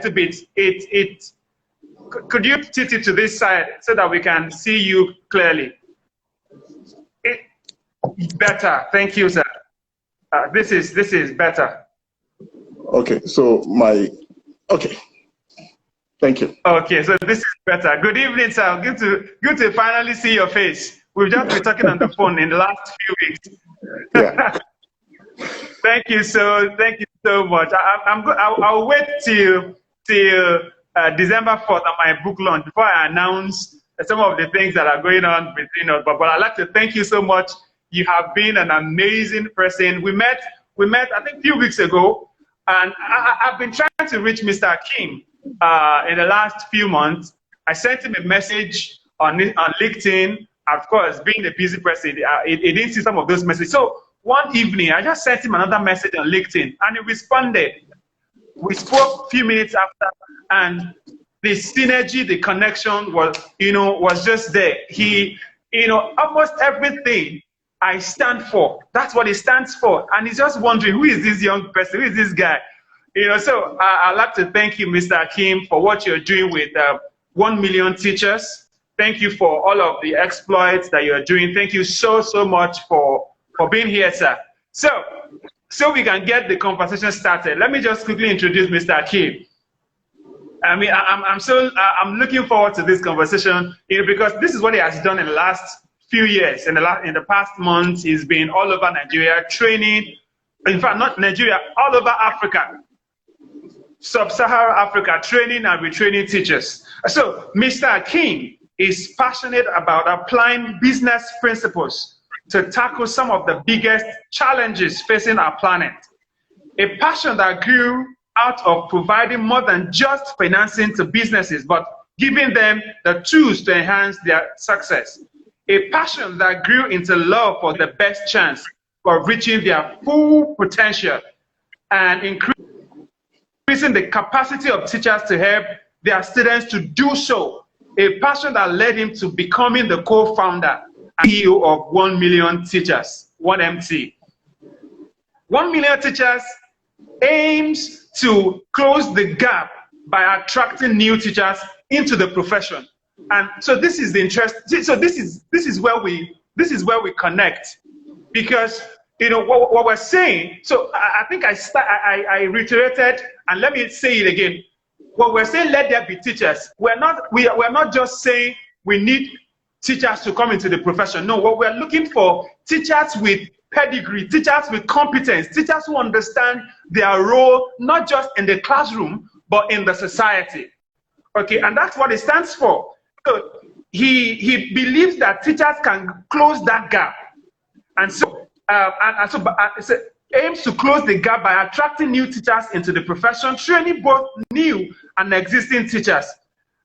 little bit. Could you tilt it to this side so that we can see you clearly? Better. Thank you, sir. This is better. Okay. So okay. Thank you. Okay. So this is better. Good evening, sir. Good to finally see your face. We've just been talking on the phone in the last few weeks. Yeah. Thank you so much. I'll wait till December 4th at my book launch before I announce some of the things that are going on between us. But I'd like to thank you so much. You have been an amazing person. We met I think a few weeks ago, and I've been trying to reach Mr. Hakeem in the last few months. I sent him a message on LinkedIn. Of course, being a busy person, he didn't see some of those messages. So one evening, I just sent him another message on LinkedIn, and he responded. We spoke a few minutes after, and the synergy, the connection was just there. He, almost everything I stand for, that's what he stands for. And he's just wondering, who is this young person? Who is this guy? So I'd like to thank you, Mr. Hakeem, for what you're doing with 1 million teachers. Thank you for all of the exploits that you're doing. Thank you so much for being here, sir. So we can get the conversation started. Let me just quickly introduce Mr. Hakeem. I mean, I'm looking forward to this conversation, because this is what he has done in the last few years. In the past months, he's been all over Nigeria training. In fact, not Nigeria, all over Africa, sub-Saharan Africa, training and retraining teachers. So Mr. Hakeem is passionate about applying business principles to tackle some of the biggest challenges facing our planet. A passion that grew out of providing more than just financing to businesses, but giving them the tools to enhance their success. A passion that grew into love for the best chance of reaching their full potential and increasing the capacity of teachers to help their students to do so. A passion that led him to becoming the co-founder and CEO of 1 Million Teachers, 1MT. 1 Million Teachers aims to close the gap by attracting new teachers into the profession. And so this is the interest. So this is where we connect, because what we're saying. So I think I reiterated, and let me say it again. What we're saying, let there be teachers. We're not just saying we need teachers to come into the profession. No, what we're looking for, teachers with pedigree, teachers with competence, teachers who understand their role, not just in the classroom, but in the society. Okay, and that's what it stands for. So he believes that teachers can close that gap. And so, aims to close the gap by attracting new teachers into the profession, training both new and existing teachers,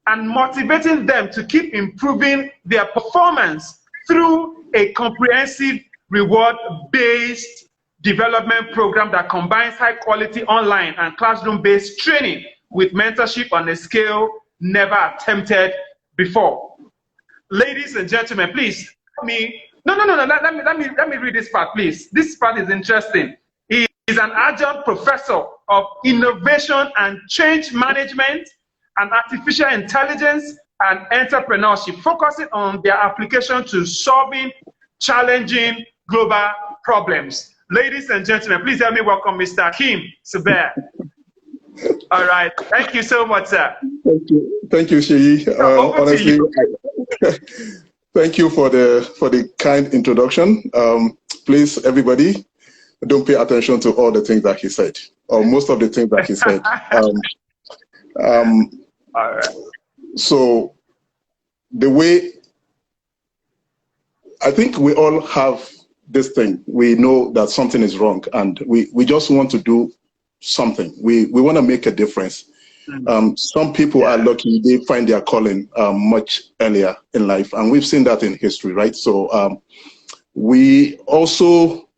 and motivating them to keep improving their performance through a comprehensive reward-based development program that combines high-quality online and classroom-based training with mentorship on a scale never attempted before. Ladies and gentlemen, please let me read this part, please. This part is interesting. He is an adjunct professor of innovation and change management and artificial intelligence and entrepreneurship, focusing on their application to solving challenging global problems. Ladies and gentlemen, please help me welcome Mr. Hakeem Subair. All right. Thank you so much, sir. Thank you, Sheyi. Honestly, thank you for the kind introduction. Please, everybody, don't pay attention to all the things that he said, or most of the things that he said. All right. So the way, I think we all have this thing. We know that something is wrong, and we just want to do something. We want to make a difference. Some people are lucky, they find their calling much earlier in life, and we've seen that in history, right? So we also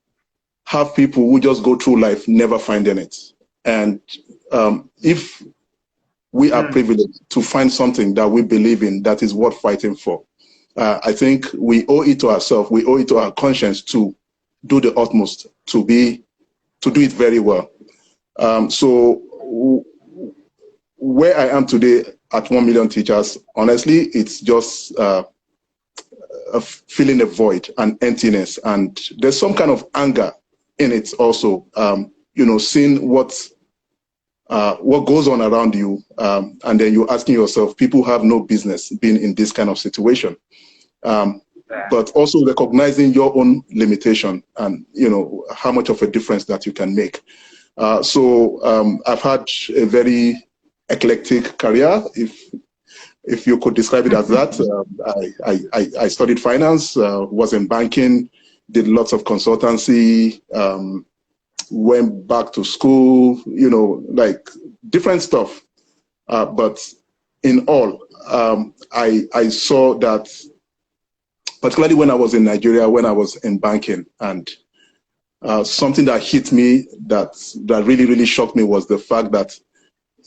have people who just go through life never finding it. And if we are privileged to find something that we believe in that is worth fighting for, I think we owe it to ourselves, we owe it to our conscience to do the utmost to do it very well. So where I am today at 1 million teachers, honestly, it's just feeling a void and emptiness. And there's some kind of anger in it also, you know, seeing what goes on around you. And then you're asking yourself, people have no business being in this kind of situation. But also recognizing your own limitation and, you know, how much of a difference that you can make. So I've had a very eclectic career, if you could describe it as that. I studied finance, was in banking, did lots of consultancy, went back to school, you know, like different stuff. But in all, I saw that, particularly when I was in Nigeria, when I was in banking, and something that hit me that really, really shocked me was the fact that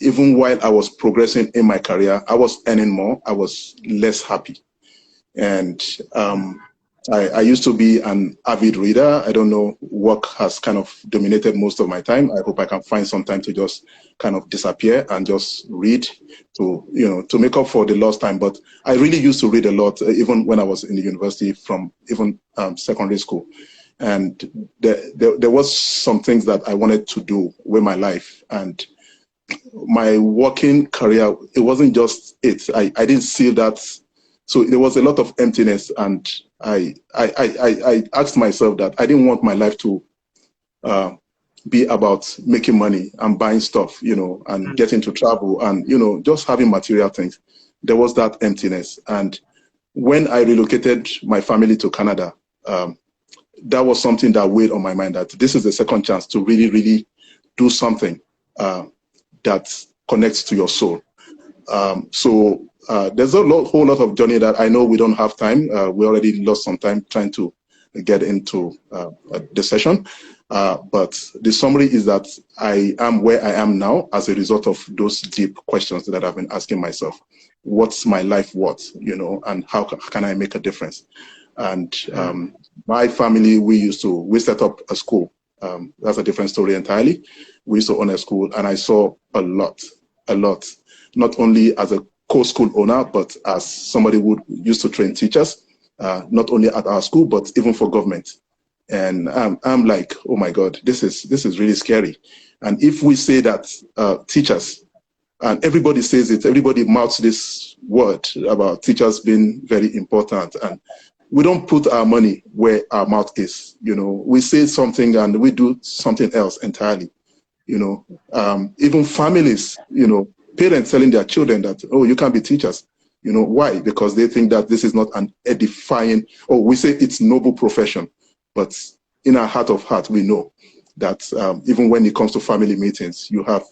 even while I was progressing in my career, I was earning more, I was less happy. And I used to be an avid reader. I don't know, work has kind of dominated most of my time. I hope I can find some time to just kind of disappear and just read to, you know, to make up for the lost time. But I really used to read a lot, even when I was in the university, from even secondary school. And there was some things that I wanted to do with my life. And my working career, it wasn't just it. I didn't see that. So there was a lot of emptiness, and I asked myself that I didn't want my life to be about making money and buying stuff, you know, and getting to travel and, you know, just having material things. There was that emptiness. And when I relocated my family to Canada, that was something that weighed on my mind, that this is the second chance to really, really do something that connects to your soul. So there's a whole lot of journey that I know we don't have time. We already lost some time trying to get into the session. But the summary is that I am where I am now as a result of those deep questions that I've been asking myself. What's my life worth, you know, and how can I make a difference? And my family, we set up a school. That's a different story entirely. We used to own a school, and I saw a lot, not only as a co-school owner, but as somebody who used to train teachers, not only at our school, but even for government. And I'm like, oh my God, this is really scary. And if we say that teachers, and everybody says it, everybody mouths this word about teachers being very important, and we don't put our money where our mouth is. You know, we say something and we do something else entirely. You know, even families, you know, parents telling their children that, oh, you can't be teachers. You know, why? Because they think that this is not an edifying, or we say it's noble profession. But in our heart of heart, we know that even when it comes to family meetings, you have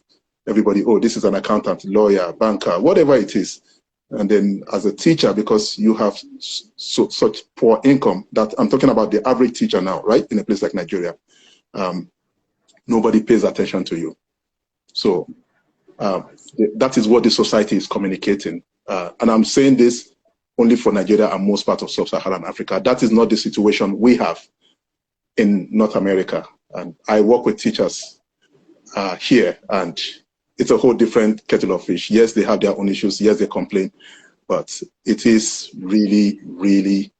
everybody, oh, this is an accountant, lawyer, banker, whatever it is. And then as a teacher, because you have such poor income, that I'm talking about the average teacher now, right? In a place like Nigeria, nobody pays attention to you. So that is what the society is communicating. And I'm saying this only for Nigeria and most parts of sub-Saharan Africa. That is not the situation we have in North America. And I work with teachers here, and it's a whole different kettle of fish. Yes, they have their own issues. Yes, they complain. But it is really, really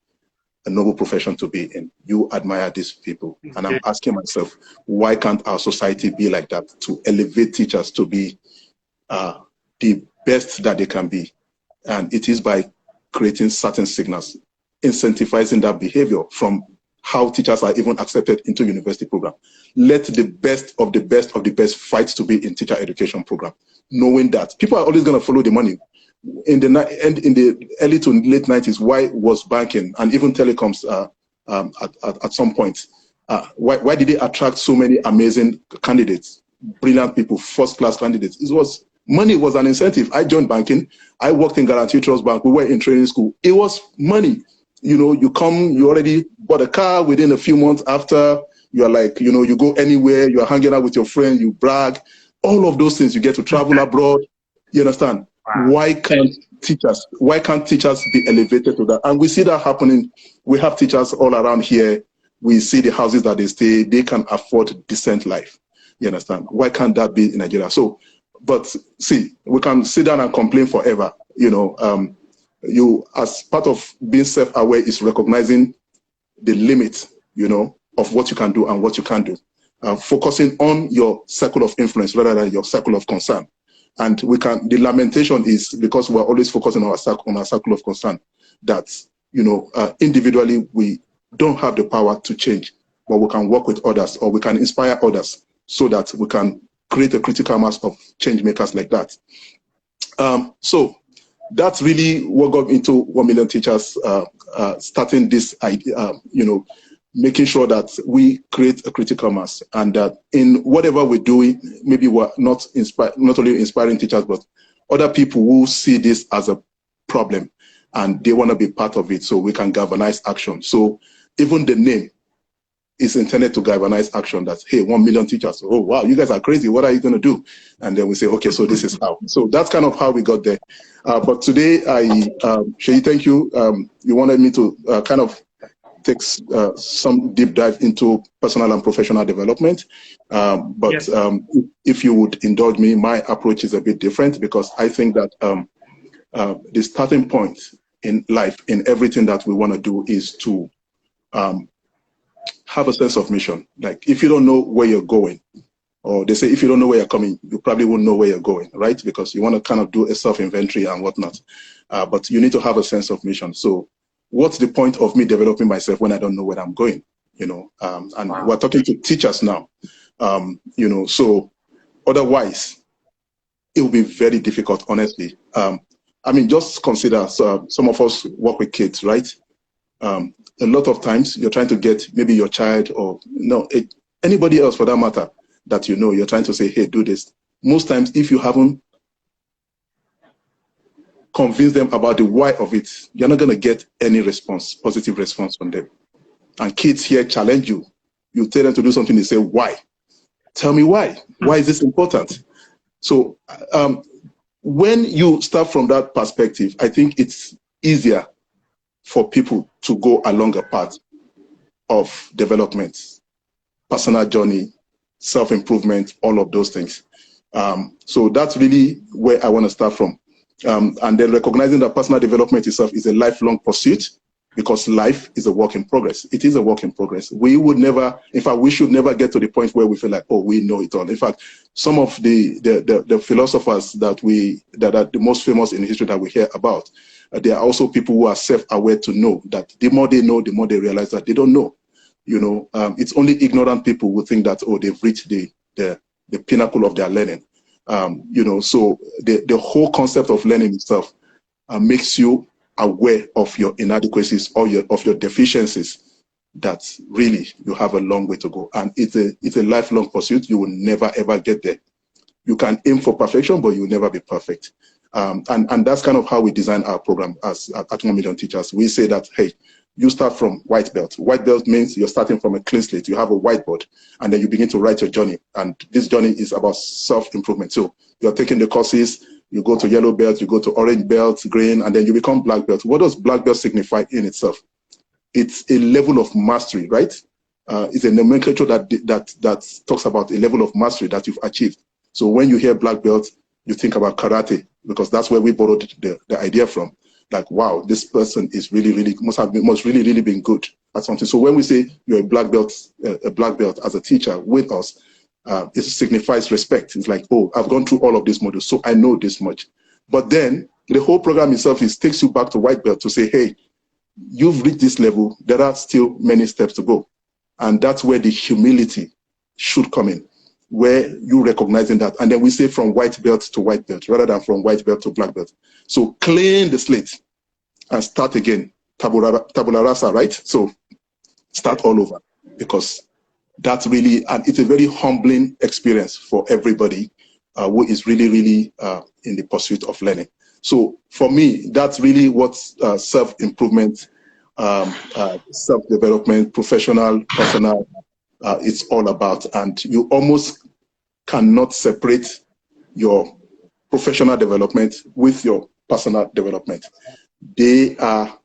a noble profession to be in. You admire these people. And I'm asking myself, why can't our society be like that, to elevate teachers to be the best that they can be? And it is by creating certain signals, incentivizing that behavior from how teachers are even accepted into university program. Let the best of the best of the best fight to be in teacher education program, knowing that people are always going to follow the money. In the early to late 90s, why was banking and even telecoms at some point, why did they attract so many amazing candidates, brilliant people, first-class candidates? It was money was an incentive. I joined banking. I worked in Guarantee Trust Bank. We were in training school. It was money. You know, you come, you already bought a car within a few months after. You are like, you know, you go anywhere, you are hanging out with your friend, you brag, all of those things. You get to travel abroad. You understand? Wow. Why can't teachers be elevated to that? And we see that happening. We have teachers all around here. We see the houses that they stay. They can afford decent life. You understand? Why can't that be in Nigeria? So but see, we can sit down and complain forever. You, as part of being self-aware, is recognizing the limit, of what you can do and what you can't do. Focusing on your circle of influence rather than your circle of concern. And the lamentation is because we're always focusing on our circle of concern, that, individually we don't have the power to change, but we can work with others, or we can inspire others so that we can create a critical mass of change makers like that. So that's really what got into 1 Million Teachers, starting this idea, making sure that we create a critical mass, and that in whatever we're doing, maybe we're not only inspiring teachers, but other people who see this as a problem and they want to be part of it, so we can galvanize action. So even the name is intended to galvanize action, that, hey, 1 million teachers, oh, wow, you guys are crazy, what are you going to do? And then we say, okay, so this is how. So that's kind of how we got there. But today, Seyi, thank you. You wanted me to kind of take some deep dive into personal and professional development. But yes. If you would indulge me, my approach is a bit different, because I think that the starting point in life, in everything that we want to do, is to have a sense of mission. Like, if you don't know where you're going, or they say if you don't know where you're coming, you probably won't know where you're going, right? Because you want to kind of do a self-inventory and whatnot. But you need to have a sense of mission. So what's the point of me developing myself when I don't know where I'm going? And wow. We're talking to teachers now, so otherwise it will be very difficult, honestly. I mean, just consider, some of us work with kids, right? A lot of times you're trying to get maybe your child, or anybody else for that matter, that you're trying to say, hey, do this. Most times, if you haven't convinced them about the why of it, you're not going to get any response, positive response from them. And kids here challenge you. You tell them to do something, they say, why? Tell me why. Why is this important? So when you start from that perspective, I think it's easier for people to go along a path of development, personal journey, self-improvement, all of those things. So that's really where I want to start from. And then recognizing that personal development itself is a lifelong pursuit, because life is a work in progress. It is a work in progress. We would never, in fact, we should never get to the point where we feel like, oh, we know it all. In fact, some of the philosophers that are the most famous in history that we hear about, there are also people who are self-aware to know that the more they know, the more they realize that they don't know. It's only ignorant people who think that, oh, they've reached the pinnacle of their learning. So the whole concept of learning itself makes you aware of your inadequacies or of your deficiencies, that really you have a long way to go. And it's a lifelong pursuit. You will never, ever get there. You can aim for perfection, but you will never be perfect. And that's kind of how we design our program at 1 Million Teachers. We say that, hey, you start from white belt. White belt means you're starting from a clean slate. You have a whiteboard, and then you begin to write your journey. And this journey is about self-improvement. So you're taking the courses, you go to yellow belt, you go to orange belt, green, and then you become black belt. What does black belt signify in itself? It's a level of mastery, right? It's a nomenclature that talks about a level of mastery that you've achieved. So when you hear black belt, you think about karate, because that's where we borrowed the idea from. Like, wow, this person is must really been good at something. So when we say you're a black belt as a teacher with us, it signifies respect. It's like, oh, I've gone through all of these modules, so I know this much. But then the whole program itself takes you back to white belt to say, hey, you've reached this level, there are still many steps to go. And that's where the humility should come in, where you recognizing that. And then we say from white belt to white belt, rather than from white belt to black belt. So clean the slate and start again, tabula rasa, right? So start all over, because that's really, and it's a very humbling experience for everybody who is really in the pursuit of learning. So for me, that's really what self-improvement, self-development, professional, personal, it's all about. And you almost cannot separate your professional development with your personal development. They are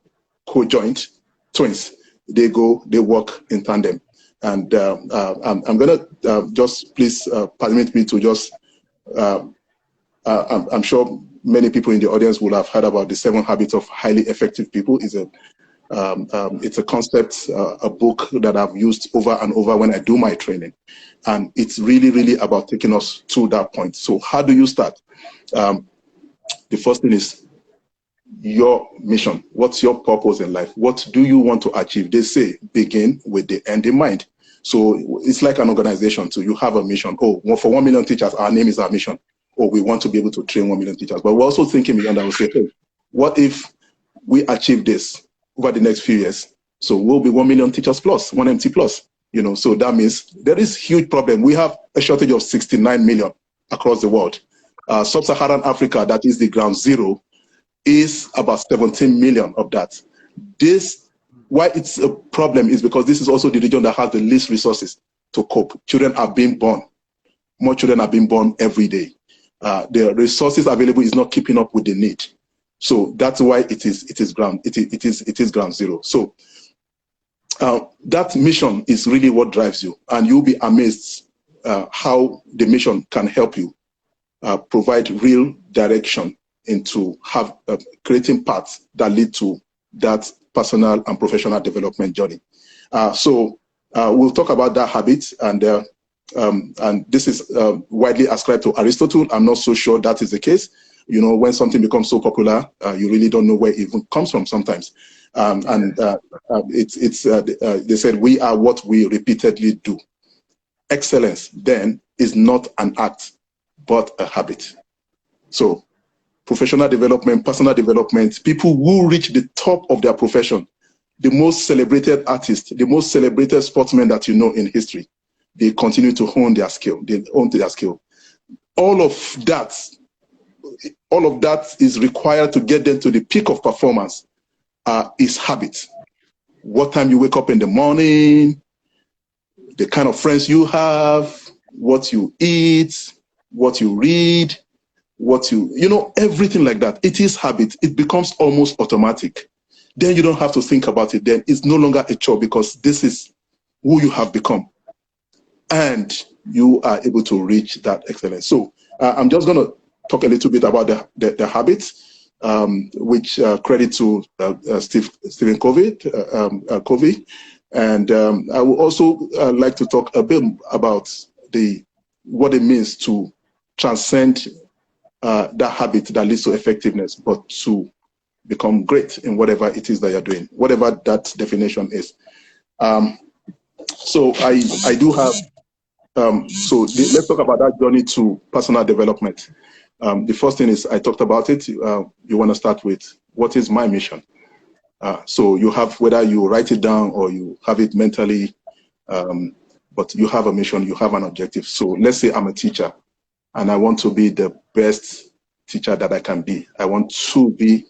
co-joint twins. They work in tandem. And I'm gonna just please permit me to just I'm sure many people in the audience will have heard about the 7 Habits of Highly Effective People. It's a concept, a book that I've used over and over when I do my training. And it's really, really about taking us to that point. So how do you start? The first thing is your mission. What's your purpose in life? What do you want to achieve? They say begin with the end in mind. So it's like an organization. So you have a mission. Oh, well, for 1 million teachers, our name is our mission. Or we want to be able to train 1 million teachers. But we're also thinking beyond that. We say, hey, what if we achieve this over the next few years? So we'll be 1 million teachers plus, 1MT plus. So that means there is huge problem. We have a shortage of 69 million across the world. Sub-Saharan Africa, that is the ground zero, is about 17 million of that. Why it's a problem is because this is also the region that has the least resources to cope. Children are being born. More children are being born every day. The resources available is not keeping up with the need. So that's why it is ground zero. So that mission is really what drives you, and you'll be amazed how the mission can help you provide real direction into creating paths that lead to that personal and professional development journey. So we'll talk about that habit, and this is widely ascribed to Aristotle. I'm not so sure that is the case. When something becomes so popular, you really don't know where it even comes from sometimes. They said we are what we repeatedly do. Excellence then is not an act, but a habit. So professional development, personal development, people who reach the top of their profession, the most celebrated artists, the most celebrated sportsmen that you know in history, they continue to hone their skill. They own their skill. All of that is required to get them to the peak of performance is habit. What time you wake up in the morning, the kind of friends you have, what you eat, what you read, everything like that. It is habit. It becomes almost automatic. Then you don't have to think about it. Then it's no longer a chore because this is who you have become. And you are able to reach that excellence. So I'm just going to talk a little bit about the habits, which credit to Stephen Covey. And I would also like to talk a bit about what it means to transcend that habit that leads to effectiveness, but to become great in whatever it is that you're doing, whatever that definition is. So I do have, let's talk about that journey to personal development. The first thing is, I talked about it, you want to start with, what is my mission? So you have, whether you write it down or you have it mentally, but you have a mission, you have an objective. So let's say I'm a teacher and I want to be the best teacher that I can be. I want to be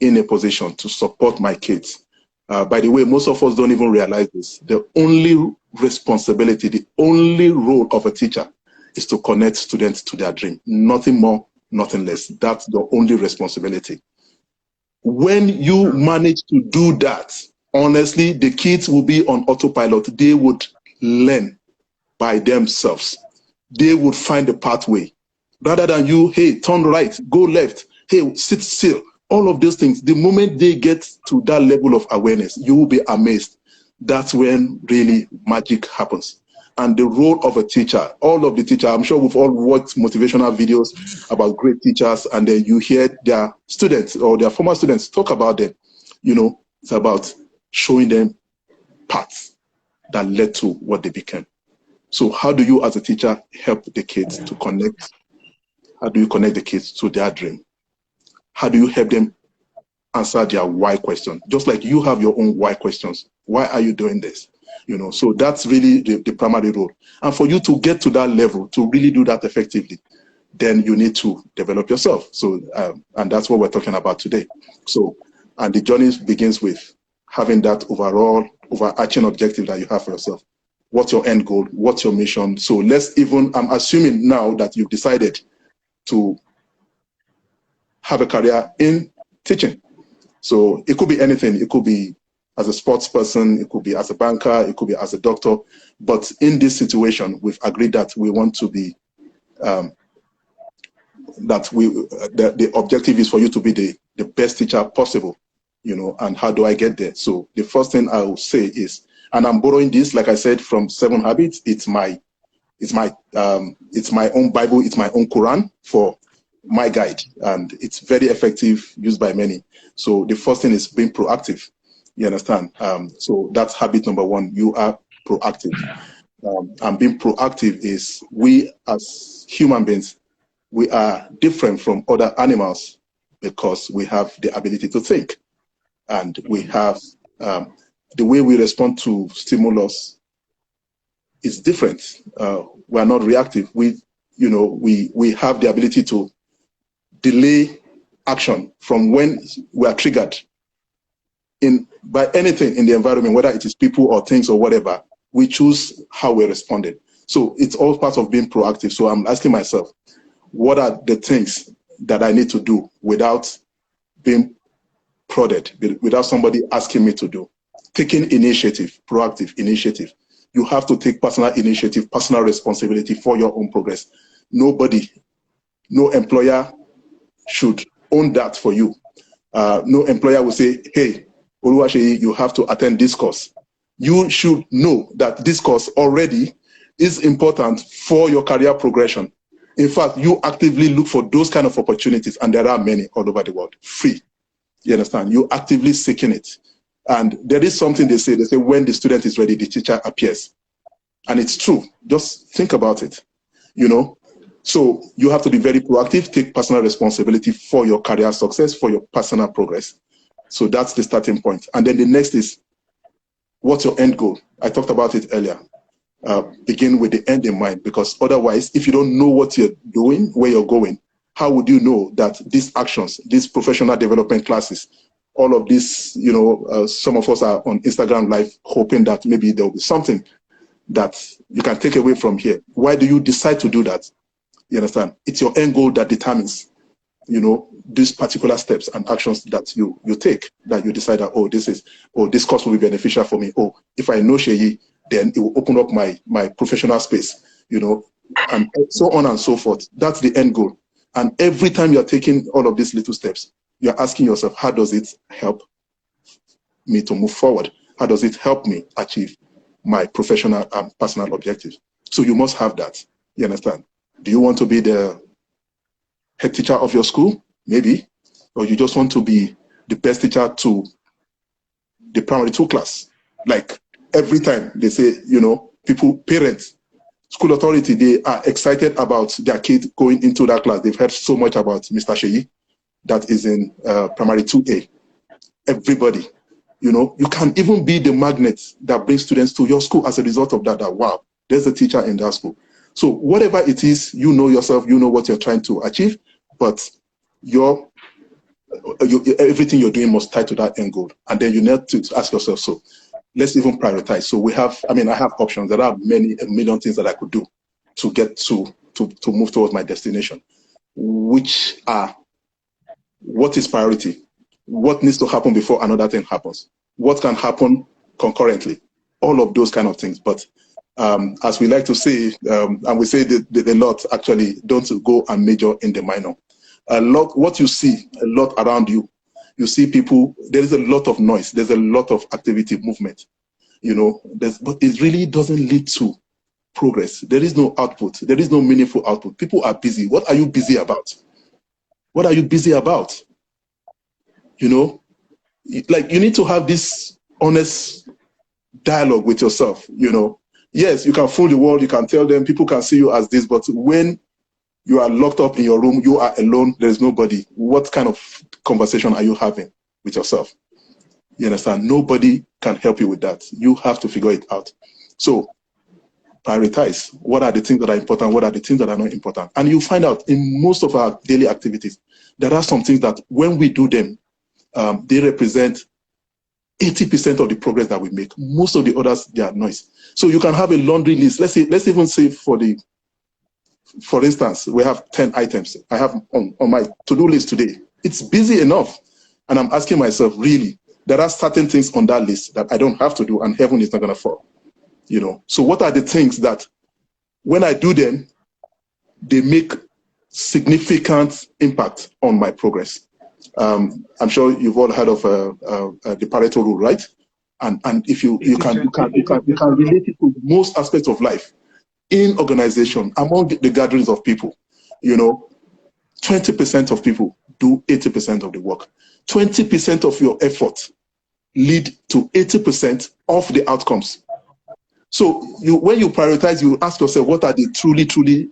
in a position to support my kids. By the way, most of us don't even realize this. The only responsibility, the only role of a teacher is to connect students to their dream. Nothing more, nothing less. That's the only responsibility. When you manage to do that, honestly, the kids will be on autopilot. They would learn by themselves. They would find a pathway. Rather than you, hey, turn right, go left, hey, sit still. All of those things, the moment they get to that level of awareness, you will be amazed. That's when really magic happens. And the role of a teacher, all of the teachers, I'm sure we've all watched motivational videos about great teachers, and then you hear their students or their former students talk about them. It's about showing them paths that led to what they became. So how do you as a teacher help the kids to connect? How do you connect the kids to their dream? How do you help them answer their why question? Just like you have your own why questions. Why are you doing this? So that's really the primary role. And for you to get to that level, to really do that effectively, then you need to develop yourself. So, and that's what we're talking about today. So, and the journey begins with having that overarching objective that you have for yourself. What's your end goal? What's your mission? So I'm assuming now that you've decided to have a career in teaching. So it could be anything. It could be as a sports person, it could be as a banker, it could be as a doctor. But in this situation, we've agreed that we want to be that the objective is for you to be the best teacher possible, and how do I get there? So the first thing I will say is, and I'm borrowing this, like I said, from 7 Habits. It's my own Bible, it's my own Quran for my guide, and it's very effective, used by many. So the first thing is being proactive. You understand? So that's habit number 1. You are proactive. And being proactive is, we as human beings, we are different from other animals because we have the ability to think, and we have the way we respond to stimulus is different. We are not reactive. We have the ability to delay action from when we are triggered by anything in the environment, whether it is people or things or whatever. We choose how we responded. So it's all part of being proactive. So I'm asking myself, what are the things that I need to do without being prodded, without somebody asking me to do? Taking initiative, proactive initiative. You have to take personal initiative, personal responsibility for your own progress. Nobody, no employer should own that for you. No employer will say, hey, Oluwaseyi, you have to attend this course. You should know that this course already is important for your career progression. In fact, you actively look for those kind of opportunities, and there are many all over the world, free. You understand? You're actively seeking it. And there is something they say when the student is ready, the teacher appears. And it's true. Just think about it, So you have to be very proactive, take personal responsibility for your career success, for your personal progress. So that's the starting point. And then the next is, what's your end goal? I talked about it earlier. Begin with the end in mind, because otherwise, if you don't know what you're doing, where you're going, how would you know that these actions, these professional development classes, all of this, some of us are on Instagram Live hoping that maybe there'll be something that you can take away from here. Why do you decide to do that? You understand? It's your end goal that determines, these particular steps and actions that you take, that you decide that, this course will be beneficial for me. If I know Sheyi, then it will open up my professional space, and so on and so forth. That's the end goal. And every time you're taking all of these little steps, you're asking yourself, how does it help me to move forward? How does it help me achieve my professional and personal objectives? So you must have that. You understand? Do you want to be the head teacher of your school? Maybe. Or you just want to be the best teacher to the primary 2 class? Like every time they say, parents, school authority, they are excited about their kid going into that class. They've heard so much about Mr. Sheyi that is in primary 2A. Everybody, you can even be the magnet that brings students to your school as a result of that, wow, there's a teacher in that school. So whatever it is, you know yourself, you know what you're trying to achieve, but everything you're doing must tie to that end goal. And then you need to ask yourself, so let's even prioritize. So I have options. There are a million things that I could do to get to move towards my destination, which are, what is priority? What needs to happen before another thing happens? What can happen concurrently? All of those kind of things. But as we like to say, and we say a lot, actually, don't go and major in the minor. What you see a lot around you, you see people, there is a lot of noise, there's a lot of activity, movement, but it really doesn't lead to progress. There is no output. There is no meaningful output. People are busy. What are you busy about? What are you busy about? Like, you need to have this honest dialogue with yourself. Yes, you can fool the world, you can tell them, people can see you as this, but when you are locked up in your room, you are alone, there's nobody, what kind of conversation are you having with yourself? You understand? Nobody can help you with that. You have to figure it out. So prioritize. What are the things that are important? What are the things that are not important? And you find out in most of our daily activities, there are some things that when we do them, they represent 80% of the progress that we make. Most of the others, they are noise. So you can have a laundry list. Let's even say for instance, we have 10 items I have on my to-do list today. It's busy enough. And I'm asking myself, really, there are certain things on that list that I don't have to do, and heaven is not going to fall. So what are the things that when I do them, they make significant impact on my progress. I'm sure you've all heard of the Pareto rule, right? And if you can relate it to most aspects of life, in organization, among the gatherings of people, 20% of people do 80% of the work. 20% of your effort lead to 80% of the outcomes. So when you prioritize, you ask yourself, what are the truly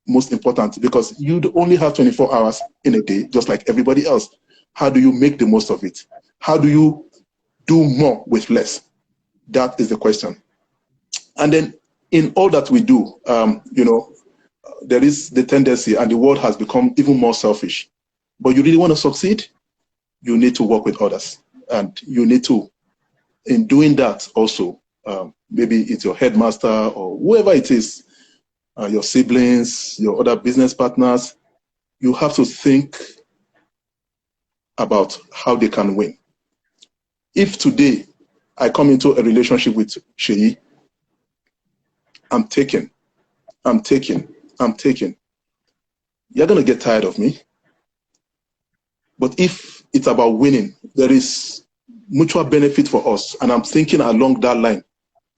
most important? Because you only have 24 hours in a day, just like everybody else. How do you make the most of it? How do you do more with less? That is the question. And then in all that we do, there is the tendency, and the world has become even more selfish. But you really want to succeed, you need to work with others. And you need to, in doing that also, maybe it's your headmaster or whoever it is, your siblings, your other business partners, you have to think about how they can win. If today I come into a relationship with Sheyi, I'm taken. You're going to get tired of me. But if it's about winning, there is mutual benefit for us. And I'm thinking along that line.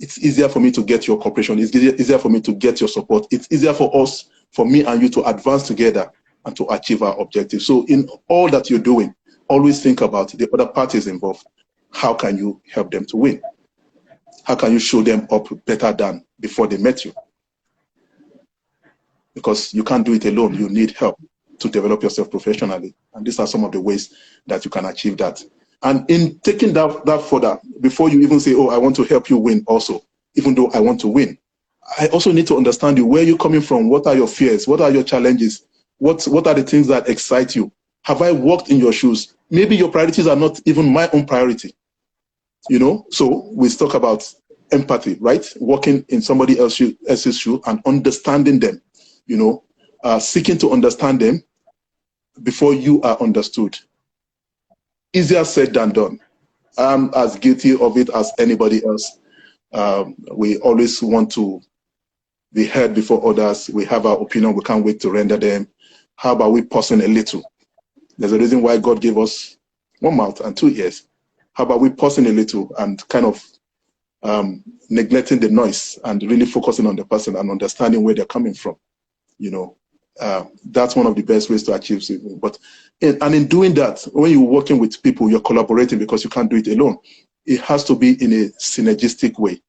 It's easier for me to get your cooperation. It's easier for me to get your support. It's easier for us, for me and you, to advance together and to achieve our objectives. So in all that you're doing, always think about the other parties involved. How can you help them to win? How can you show them up better than before they met you? Because you can't do it alone. You need help to develop yourself professionally. And these are some of the ways that you can achieve that. And in taking that further, before you even say, oh, I want to help you win also, even though I want to win, I also need to understand you. Where are you coming from? What are your fears? What are your challenges? What are the things that excite you? Have I walked in your shoes? Maybe your priorities are not even my own priority. So we talk about empathy, right? Walking in somebody else's shoe and understanding them, seeking to understand them before you are understood. Easier said than done. I'm as guilty of it as anybody else. We always want to be heard before others. We have our opinion. We can't wait to render them. How about we pausing a little? There's a reason why God gave us one mouth and 2 ears. How about we pausing a little and kind of neglecting the noise and really focusing on the person and understanding where they're coming from? That's one of the best ways to achieve something. And in doing that, when you're working with people, you're collaborating because you can't do it alone. It has to be in a synergistic way.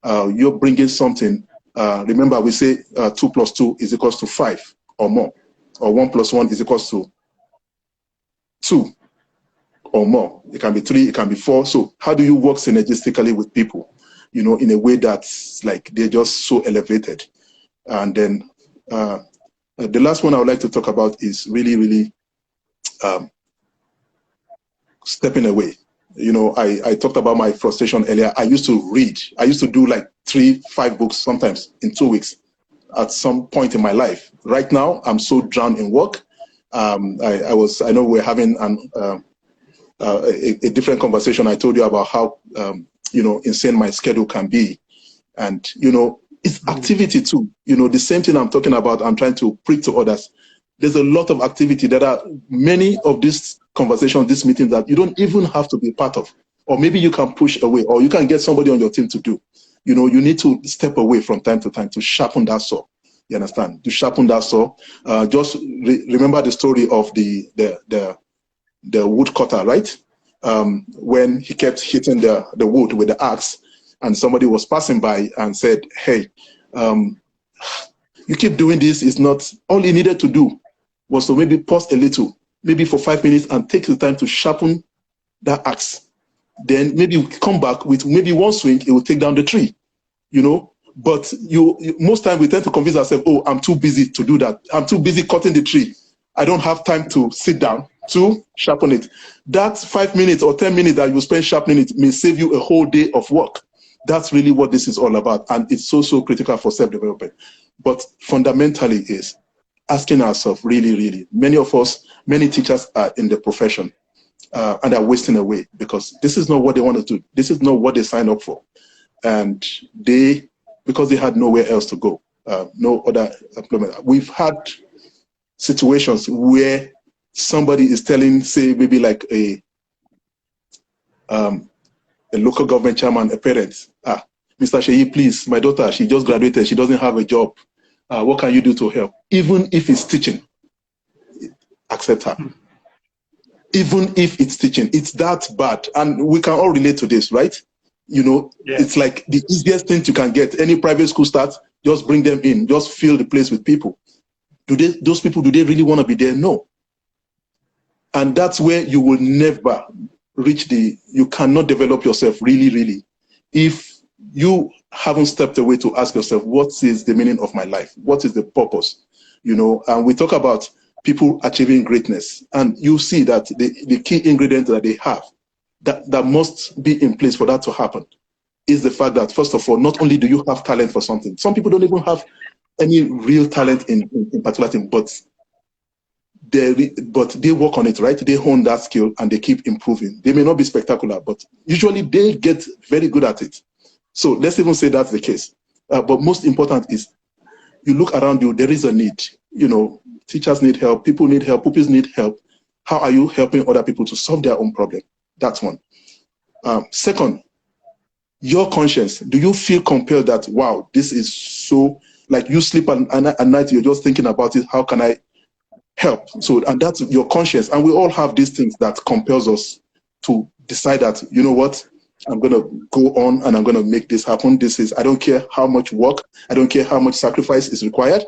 You're bringing something. Remember, we say 2 + 2 is equals to 5 or more, or 1 + 1 is equals to 2 or more. It can be 3, it can be 4. So how do you work synergistically with people, in a way that's like they're just so elevated? And then the last one I would like to talk about is really stepping away. I talked about my frustration earlier. I used to read. I used to do like 3-5 books sometimes in 2 weeks at some point in my life. Right now, I'm so drowned in work. I know we're having a different conversation. I told you about how, insane my schedule can be. And, it's activity too. The same thing I'm talking about, I'm trying to preach to others. There's a lot of activity. There are many of these conversations, these meetings that you don't even have to be part of. Or maybe you can push away, or you can get somebody on your team to do. You need to step away from time to time to sharpen that saw. You understand? To sharpen that saw. Just remember the story of the woodcutter, right? When he kept hitting the wood with the axe, and somebody was passing by and said, hey, you keep doing this. It's not, all he needed to do was to maybe pause a little, maybe for 5 minutes, and take the time to sharpen that axe. Then maybe come back with maybe one swing, it will take down the tree, But most times we tend to convince ourselves, oh, I'm too busy to do that. I'm too busy cutting the tree. I don't have time to sit down to sharpen it. That 5 minutes or 10 minutes that you spend sharpening it may save you a whole day of work. That's really what this is all about. And it's so critical for self-development. But fundamentally is asking ourselves, really, many teachers are in the profession and are wasting away because this is not what they want to do. This is not what they signed up for. And because they had nowhere else to go, no other employment. We've had situations where somebody is telling, say, maybe like a local government chairman, a parent, Mr. Sheyi, please, my daughter, she just graduated, she doesn't have a job. What can you do to help? Even if it's teaching, accept her. Even if it's teaching, it's that bad. And we can all relate to this, right? You know, It's like the easiest thing you can get. Any private school starts, just bring them in, just fill the place with people. Those people, do they really want to be there? No. And that's where you will never reach you cannot develop yourself really, really, if you haven't stepped away to ask yourself, what is the meaning of my life? What is the purpose? You know, and we talk about people achieving greatness, and you see that the key ingredient that they have, that must be in place for that to happen, is the fact that, first of all, not only do you have talent for something, some people don't even have any real talent in particular thing, but they work on it, right? They hone that skill and they keep improving. They may not be spectacular, but usually they get very good at it. So let's even say that's the case. But most important is, you look around you, there is a need. You know, teachers need help, people need help, pupils need help. How are you helping other people to solve their own problem? That's one. Second, your conscience. Do you feel compelled that, wow, this is so, like you sleep at night, you're just thinking about it, how can I help? So, and that's your conscience. And we all have these things that compels us to decide that, you know what, I'm going to go on and I'm going to make this happen. I don't care how much work, I don't care how much sacrifice is required.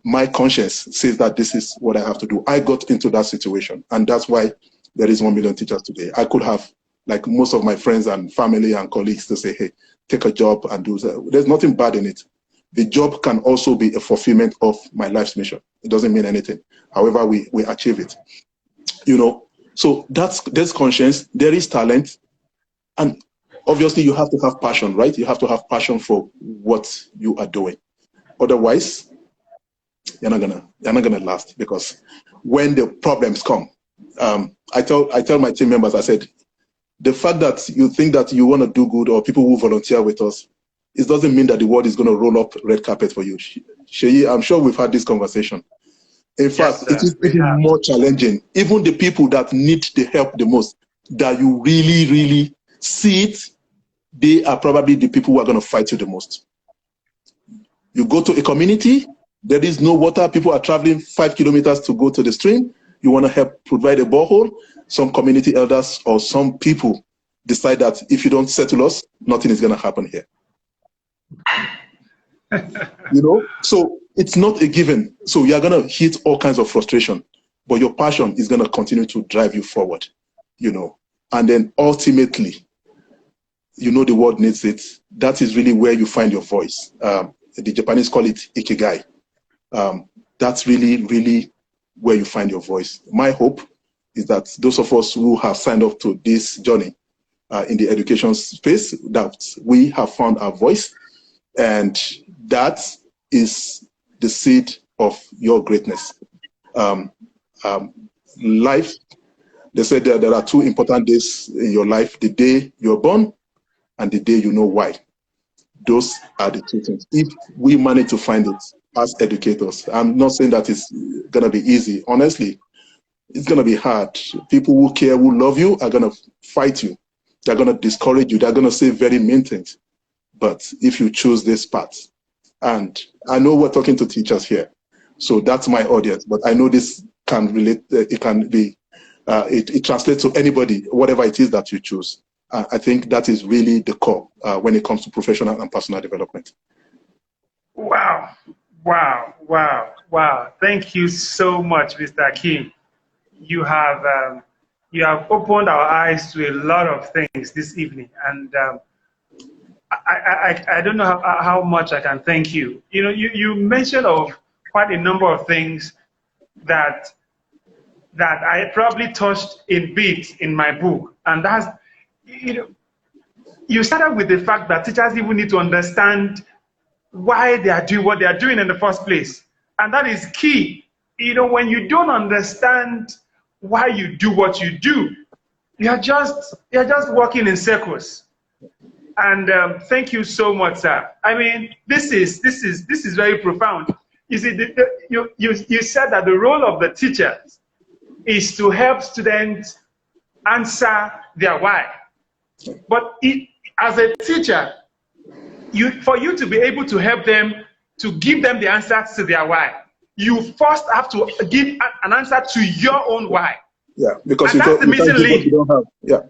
My conscience says that this is what I have to do. I got into that situation. And that's why there is 1 million teachers today. I could have, like most of my friends and family and colleagues, to say, hey, take a job and do that. There's nothing bad in it. The job can also be a fulfillment of my life's mission. It doesn't mean anything. However, we achieve it. You know, so there's conscience, there is talent, and obviously you have to have passion, right? You have to have passion for what you are doing. Otherwise, you're not gonna last, because when the problems come, I tell my team members, I said, the fact that you think that you want to do good, or people who volunteer with us, it doesn't mean that the world is going to roll up red carpet for you. Sheyi, I'm sure we've had this conversation. In fact, it is even more challenging. Even the people that need the help the most, that you really, really see it, they are probably the people who are going to fight you the most. You go to a community, there is no water, people are traveling 5 kilometers to go to the stream. You want to help provide a borehole. Some community elders or some people decide that if you don't settle us, nothing is going to happen here. You know, so it's not a given. So you're going to hit all kinds of frustration, but your passion is going to continue to drive you forward, you know. And then ultimately, you know, the world needs it. That is really where you find your voice. The Japanese call it ikigai. That's really, really where you find your voice. My hope is that those of us who have signed up to this journey in the education space, that we have found our voice, and that is the seed of your greatness. Life, they said that there are 2 important days in your life: the day you're born and the day you know why. Those are the 2 things. If we manage to find it as educators, I'm not saying that it's going to be easy. Honestly, it's going to be hard. People who care, who love you, are going to fight you. They're going to discourage you. They're going to say very mean things. But if you choose this path, and I know we're talking to teachers here, so that's my audience, but I know this can relate, it can be, it translates to anybody, whatever it is that you choose. I think that is really the core when it comes to professional and personal development. Wow, wow, wow, wow. Thank you so much, Mr. Hakeem. You have opened our eyes to a lot of things this evening, and I don't know how much I can thank you. You know, you mentioned of quite a number of things that I probably touched in bits in my book, and that's, you know, you started with the fact that teachers even need to understand why they are doing what they are doing in the first place, and that is key. You know, when you don't understand why you do what you do, you're just walking in circles. And thank you so much, sir. I mean, this is very profound. You see, you said that the role of the teachers is to help students answer their why. But as a teacher, for you to be able to help them, to give them the answers to their why, you first have to give an answer to your own why. Yeah, because and that's the missing link. You don't have. Yeah.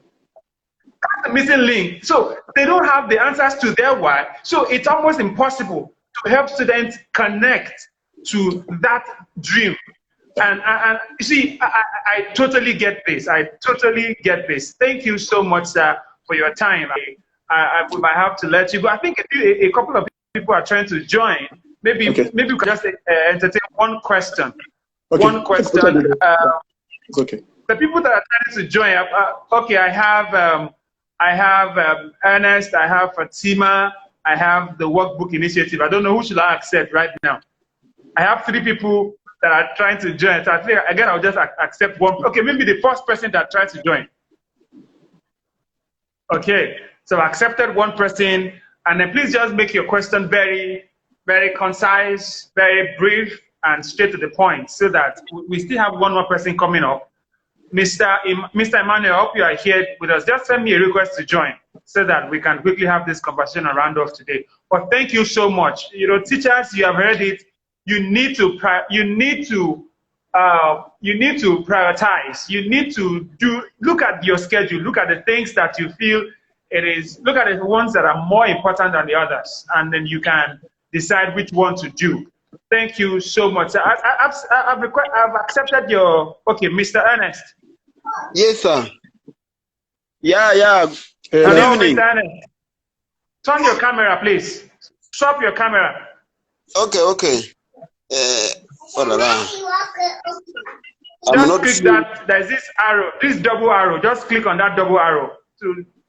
That's the missing link. So they don't have the answers to their why. So it's almost impossible to help students connect to that dream. And you see, I totally get this. I totally get this. Thank you so much, sir, for your time. I might have to let you go. I think a couple of people are trying to join. Maybe we can just entertain one question. Okay. One question. It's okay. The people that are trying to join, okay, I have Ernest, I have Fatima, I have the Workbook Initiative. I don't know who should I accept right now. I have 3 people that are trying to join. So I think, again, I'll just accept one. Okay, maybe the first person that tries to join. Okay, so I accepted one person. And then please just make your question very, very concise, very brief, and straight to the point, so that we still have one more person coming up. Mr. Emmanuel, I hope you are here with us. Just send me a request to join so that we can quickly have this conversation and round off today. But thank you so much. You know, teachers, you have heard it. You need to prioritize. You need to look at your schedule. Look at the things that you feel look at the ones that are more important than the others, and then you can decide which one to do. Thank you so much. I've accepted your, okay, Mr. Ernest. Yes, sir. Yeah. Hello, Mr. Ernest. Turn your camera, please. Stop your camera. Okay. Just click that. There's this arrow, this double arrow. Just click on that double arrow.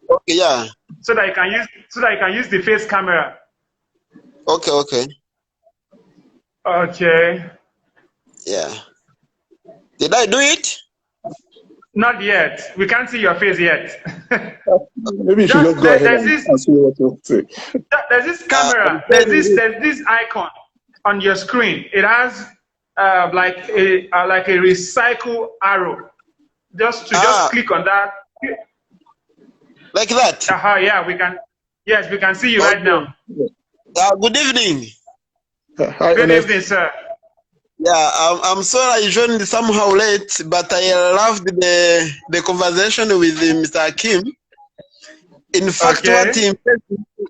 Okay, yeah. So that you can use the face camera. Okay. Okay. Yeah. Did I do it? Not yet. We can't see your face yet. Maybe you should just go ahead and see what you say. There's this camera. There's this icon on your screen. It has like a recycle arrow. Just click on that. Like that? Yeah, we can. Yes, we can see you right now. Good evening. Hi, good evening, sir. Yeah, I'm sorry I joined somehow late, but I loved the conversation with Mr. Hakeem. In fact,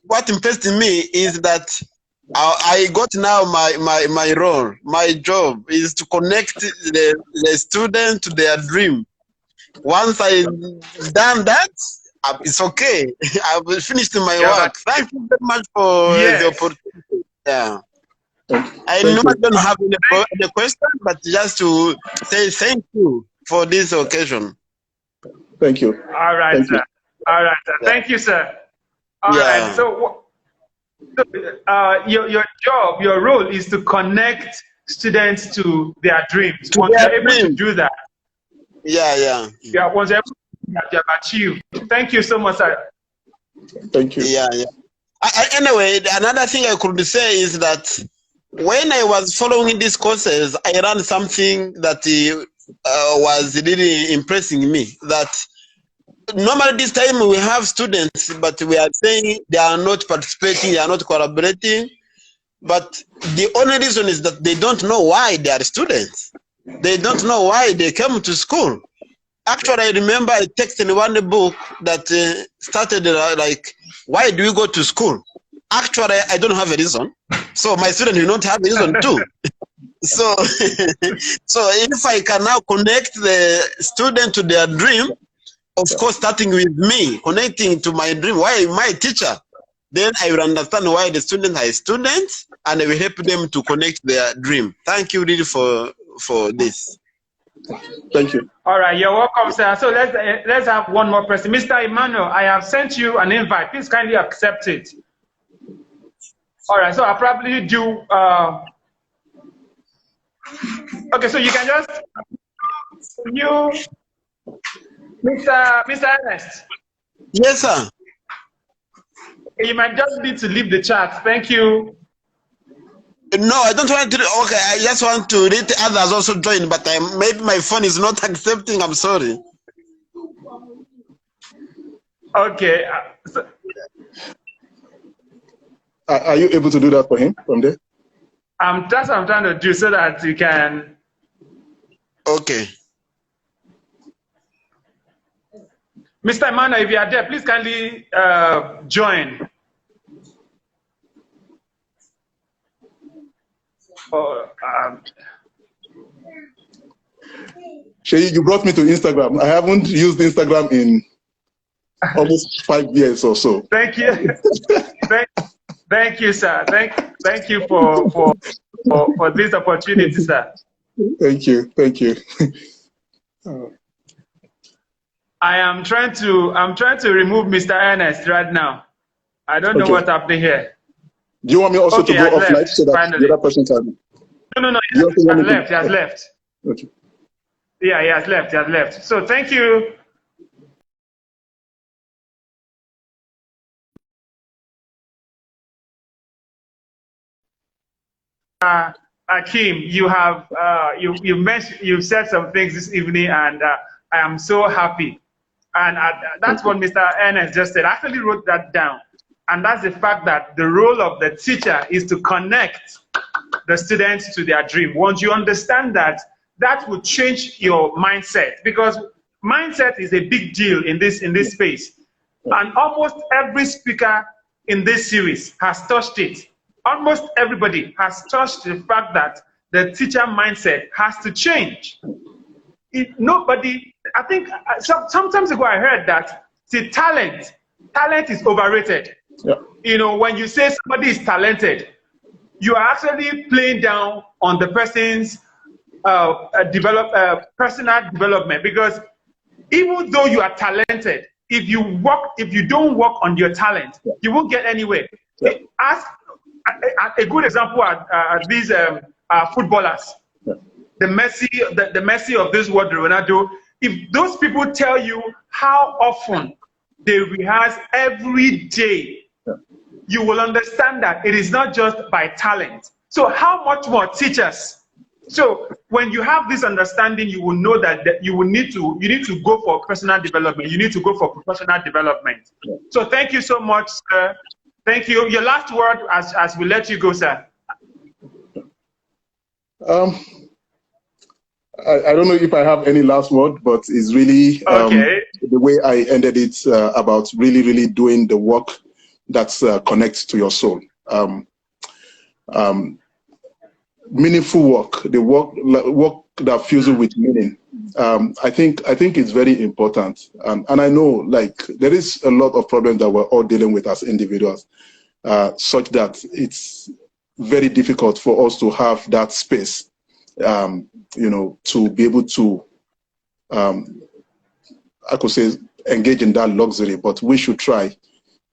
what impressed me is that I got now my role. My job is to connect the student to their dream. Once I've done that, it's okay. I've finished my work. Thank you very much for the opportunity. Yeah. I know I don't have the question, but just to say thank you for this occasion. Thank you. All right, sir. All right, sir. Thank you, sir. All right. So, your job, your role is to connect students to their dreams. Once you're able to do that, yeah. Once you're able to do that, you have achieved. Thank you so much, sir. Thank you. Yeah. Anyway, another thing I could say is that when I was following these courses, I learned something that was really impressing me. That normally this time we have students, but we are saying they are not participating, they are not collaborating. But the only reason is that they don't know why they are students. They don't know why they came to school. Actually, I remember I texted in one book that started like, why do we go to school? Actually, I don't have a reason. So my student will not have a reason too. So if I can now connect the student to their dream, of course, starting with me, connecting to my dream, why my teacher, then I will understand why the students are students, and I will help them to connect their dream. Thank you really for this. Thank you. All right, you're welcome, sir. So let's have one more person. Mr. Emmanuel, I have sent you an invite. Please kindly accept it. All right, so I'll probably do... okay, so you can just... Mr. Ernest. Yes, sir. You might just need to leave the chat. Thank you. No, I don't want to. Okay, I just want to read others also join, but maybe my phone is not accepting. I'm sorry. Okay. Are you able to do that for him from there? That's what I'm trying to do so that you can. Okay. Mr. Emmanuel, if you are there, please kindly join. Shay, you brought me to Instagram. I haven't used Instagram in almost 5 years or so. Thank you. Thank you, sir. Thank you for this opportunity, sir. Thank you. Thank you. I'm trying to remove Mr. Ernest right now. I don't know what's happening here. Do you want me also to go off live so that finally. the other person can? No. He has left. Okay. Yeah, he has left. So thank you. Hakeem, you have you've said some things this evening, and I am so happy. And that's what Mr. Ernest just said. I actually wrote that down, and that's the fact that the role of the teacher is to connect the students to their dream. Once you understand that, that will change your mindset, because mindset is a big deal in this space. And almost every speaker in this series has touched it. Almost everybody has touched the fact that the teacher mindset has to change. I think sometimes ago I heard that talent is overrated. Yeah. You know, when you say somebody is talented, you are actually playing down on the person's personal development, because even though you are talented, if you don't work on your talent, you won't get anywhere. Yeah. Ask a good example are these footballers, the Messi of this world, Ronaldo. If those people tell you how often they rehearse every day, you will understand that it is not just by talent. So how much more teachers? So when you have this understanding, you will know that you need to go for personal development. You need to go for professional development. So thank you so much, sir. Thank you. Your last word as we let you go, sir. I don't know if I have any last word, but it's really the way I ended it about really doing the work that connects to your soul. Meaningful work, the work that fills you with meaning. I think it's very important, and I know like there is a lot of problems that we're all dealing with as individuals, such that it's very difficult for us to have that space, you know, to be able to, I could say, engage in that luxury. But we should try,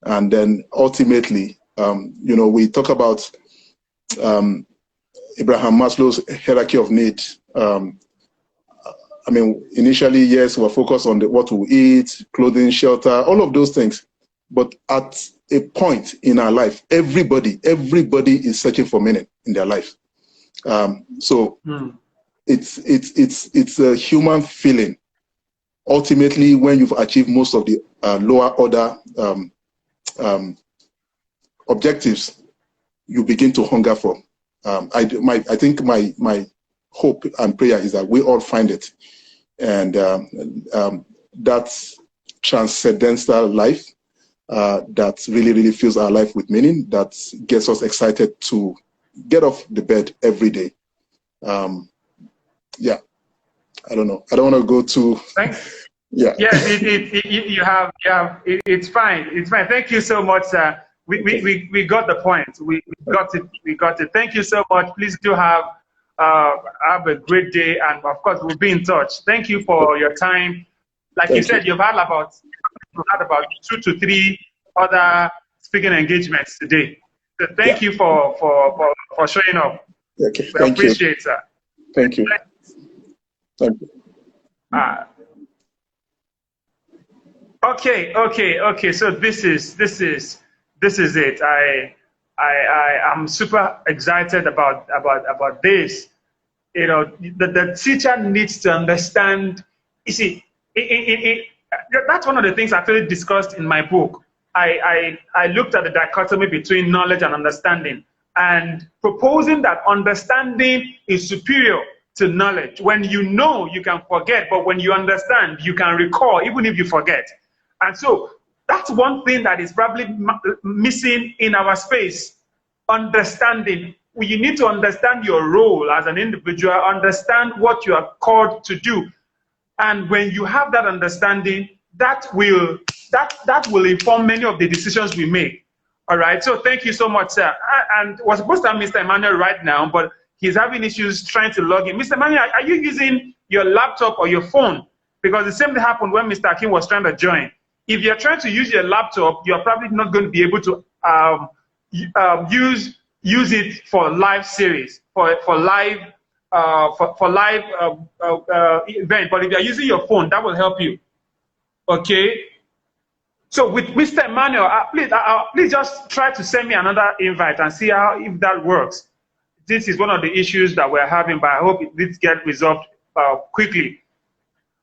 and then ultimately, you know, we talk about Abraham Maslow's hierarchy of needs. I mean, initially, yes, we're focused on what we eat, clothing, shelter, all of those things. But at a point in our life, everybody is searching for meaning in their life. It's a human feeling. Ultimately, when you've achieved most of the lower order objectives, you begin to hunger for. I think my hope and prayer is that we all find it, and that transcendental life that really fills our life with meaning, that gets us excited to get off the bed every day. Yeah, I don't know. I don't want to go too. Thanks. Yeah. Yes, it's fine. It's fine. Thank you so much, sir. We got the point. We got it. Thank you so much. Please do have a great day, and of course we'll be in touch. Thank you for your time. Like you said, you've had about 2 to 3 other speaking engagements today. So thank you for showing up. Okay. We appreciate it, sir. Thank you. Thank you. Okay. So this is it. I'm super excited about this. You know, the teacher needs to understand. You see, that's one of the things I actually discussed in my book. I looked at the dichotomy between knowledge and understanding, and proposing that understanding is superior to knowledge. When you know, you can forget, but when you understand, you can recall, even if you forget. And so that's one thing that is probably missing in our space, understanding. You need to understand your role as an individual, understand what you are called to do. And when you have that understanding, that will inform many of the decisions we make. All right. So thank you so much, sir. And we're supposed to have Mr. Emmanuel right now, but he's having issues trying to log in. Mr. Emmanuel, are you using your laptop or your phone? Because the same thing happened when Mr. Hakeem was trying to join. If you're trying to use your laptop, you're probably not going to be able to use it for live series, for live event. But if you're using your phone, that will help you. Okay. So with Mr. Emmanuel, please just try to send me another invite and see if that works. This is one of the issues that we're having, but I hope it gets resolved quickly.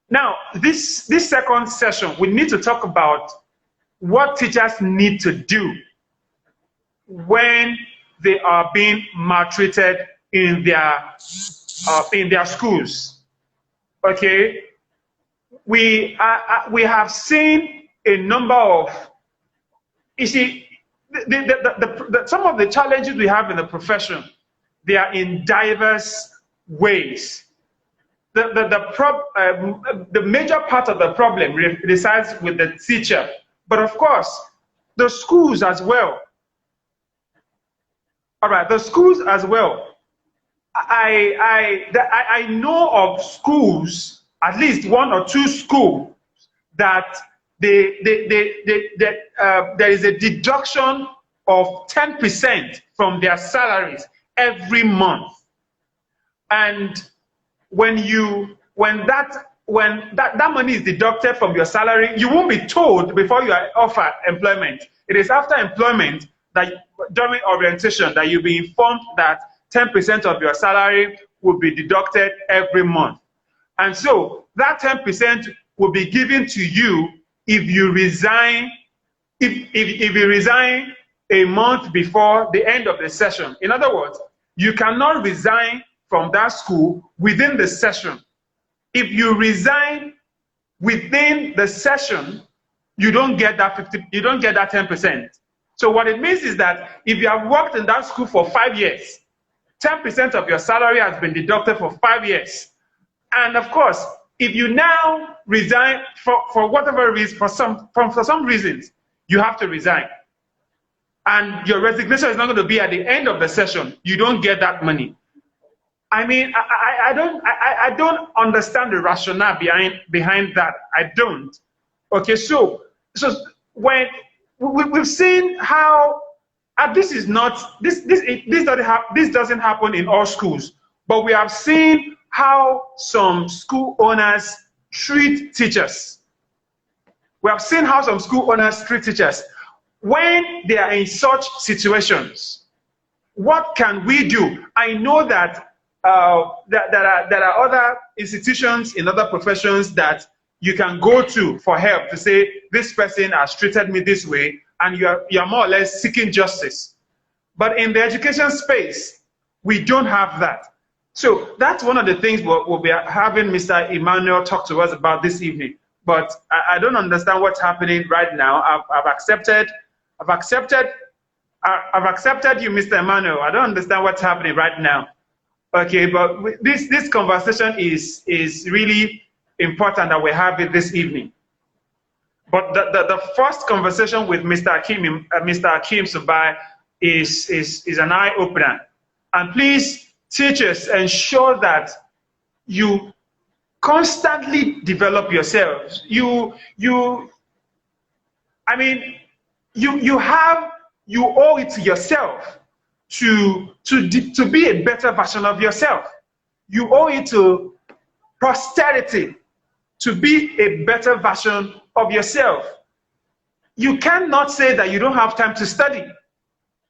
Now, this second session, we need to talk about what teachers need to do when they are being maltreated in their schools. Okay, we have seen a number of, you see, some of the challenges we have in the profession, they are in diverse ways. The major part of the problem resides with the teacher, but of course, the schools as well. All right, the schools as well. I know of schools, at least one or two schools, that there is a deduction of 10% from their salaries every month. And when that money is deducted from your salary, you won't be told before you are offered employment. It is after employment, that during orientation, that you'll be informed that 10% of your salary will be deducted every month. And so that 10% will be given to you if you resign, if you resign a month before the end of the session. In other words, you cannot resign from that school within the session. If you resign within the session, you don't get that 10%. So what it means is that if you have worked in that school for 5 years, 10% of your salary has been deducted for 5 years. And of course, if you now resign for whatever reason, for some reasons, you have to resign. And your resignation is not going to be at the end of the session. You don't get that money. I mean, I don't understand the rationale behind that. I don't. Okay, so when we've seen how this doesn't happen in all schools, but we have seen how some school owners treat teachers. We have seen how some school owners treat teachers. When they are in such situations, what can we do? I know that there are other institutions in other professions that you can go to for help to say, this person has treated me this way, and you're more or less seeking justice. But in the education space, we don't have that. So that's one of the things we'll be having Mr. Emmanuel talk to us about this evening. But I don't understand what's happening right now. I've accepted you, Mr. Emmanuel. I don't understand what's happening right now. Okay, but this conversation is really important that we have it this evening. But the first conversation with Mr. Hakeem Subair is an eye-opener. And please, teachers, ensure that you constantly develop yourselves. You owe it to yourself to be a better version of yourself. You owe it to posterity to be a better version of yourself. You cannot say that you don't have time to study.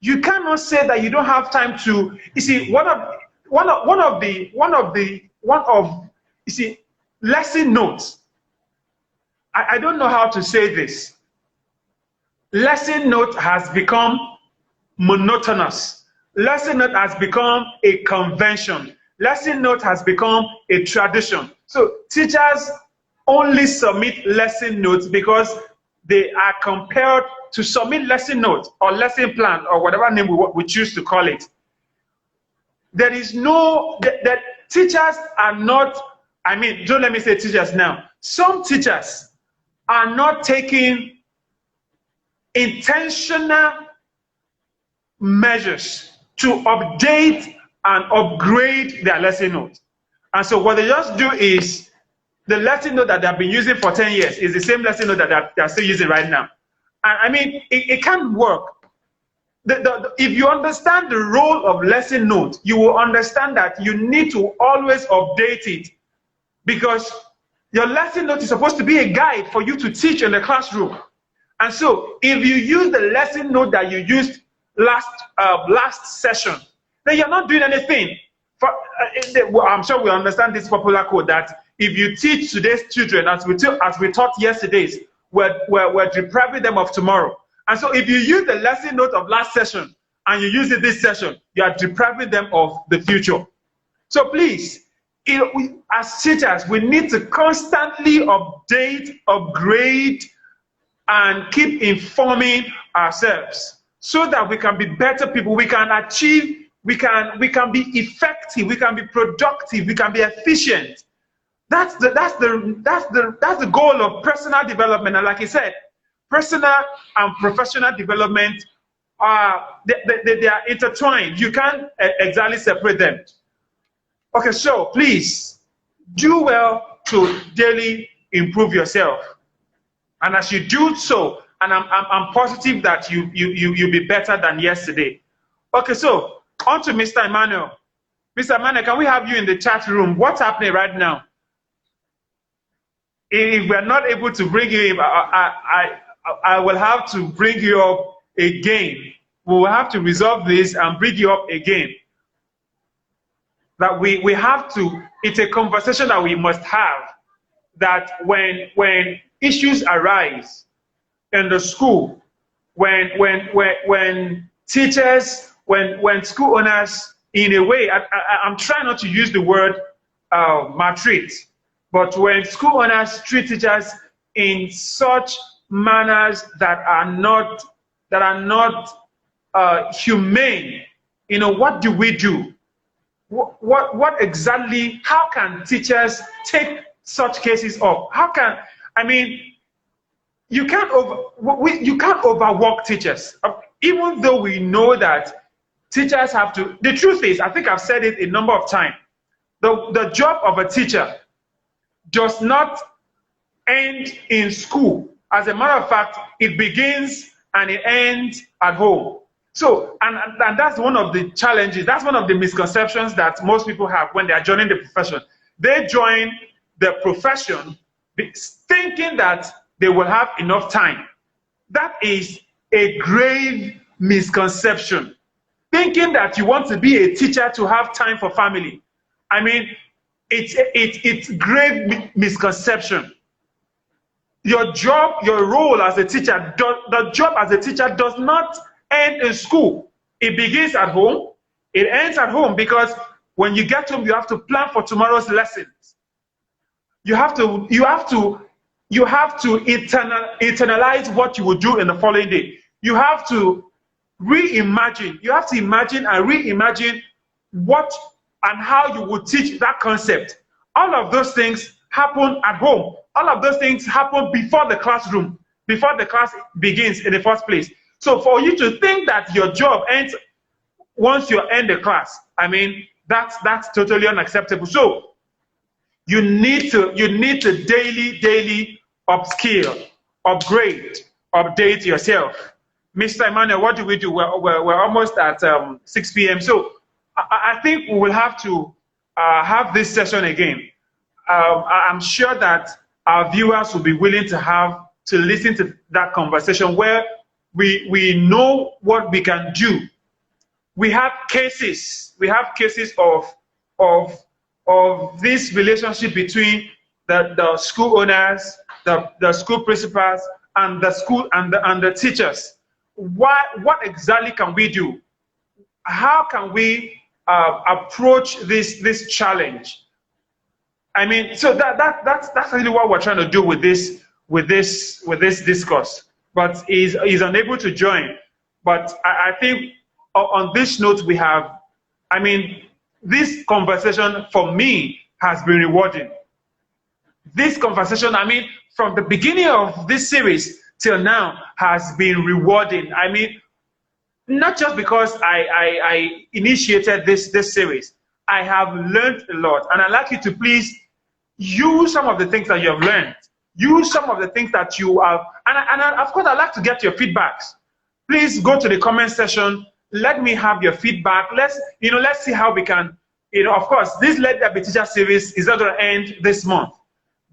You cannot say that you don't have time to. You see, you see, lesson notes. I don't know how to say this. Lesson note has become monotonous. Lesson note has become a convention. Lesson note has become a tradition. So teachers only submit lesson notes because they are compelled to submit lesson notes or lesson plan or whatever name we choose to call it. There is no, that teachers are not, I mean, don't let me say teachers now. Some teachers are not taking intentional measures to update and upgrade their lesson notes. And so what they just do is, the lesson note that they've been using for 10 years is the same lesson note that they're still using right now. And I mean, it can't work. If you understand the role of lesson note, you will understand that you need to always update it, because your lesson note is supposed to be a guide for you to teach in the classroom. And so if you use the lesson note that you used last session, then you're not doing anything. I'm sure we understand this popular quote that if you teach today's children as we taught yesterday's, we're depriving them of tomorrow. And so if you use the lesson note of last session and you use it this session, you are depriving them of the future. So please, as teachers, we need to constantly update, upgrade, and keep informing ourselves so that we can be better people. We can achieve, we can be effective, we can be productive, we can be efficient. That's the goal of personal development. And like I said, personal and professional development they are intertwined. You can't exactly separate them. Okay, so please do well to daily improve yourself. And as you do so, and I'm positive that you'll be better than yesterday. Okay, so on to Mr. Emmanuel. Mr. Emmanuel, can we have you in the chat room? What's happening right now? If we're not able to bring you in, I will have to bring you up again. We will have to resolve this and bring you up again. That we have to, it's a conversation that we must have, that when issues arise in the school, when teachers, when school owners, in a way, I'm trying not to use the word maltreat, but when school owners treat teachers in such manners that are not humane, you know, what do we do? What exactly? How can teachers take such cases up? How can, I mean, you can't overwork teachers, even though we know that teachers have to. The truth is, I think I've said it a number of times. The job of a teacher does not end in school. As a matter of fact, it begins and it ends at home. So, and that's one of the challenges, that's one of the misconceptions that most people have when they are joining the profession. They join the profession thinking that they will have enough time. That is a grave misconception. Thinking that you want to be a teacher to have time for family. I mean, it's grave misconception. Your job, your role as a teacher, the job as a teacher does not end in school. It begins at home, it ends at home, because when you get home, you have to plan for tomorrow's lessons. You have to internalize what you will do in the following day. You have to reimagine. You have to imagine and reimagine what and how you will teach that concept. All of those things happen at home. All of those things happen before the classroom, before the class begins in the first place. So for you to think that your job ends once you end the class, I mean, that's totally unacceptable. So you need to daily upskill, upgrade, update yourself. Mr. Emmanuel, what do we do? We're almost at 6 p.m. So I think we will have to have this session again. I'm sure that our viewers will be willing to listen to that conversation where we know what we can do. We have cases of this relationship between the school owners, the school principals, and the school and the teachers. What exactly can we do? How can we approach this challenge? I mean, so that's really what we're trying to do with this discourse. But he's unable to join. But I think on this note we have, I mean, this conversation for me has been rewarding. This conversation, I mean, from the beginning of this series till now has been rewarding. I mean, not just because I initiated this series. I have learned a lot, and I'd like you to please use some of the things that you have learned. Use some of the things that you have, and of course, I'd like to get your feedbacks. Please go to the comment section. Let me have your feedback. Let's see how we can, of course, this Let There Be Teacher series is not going to end this month.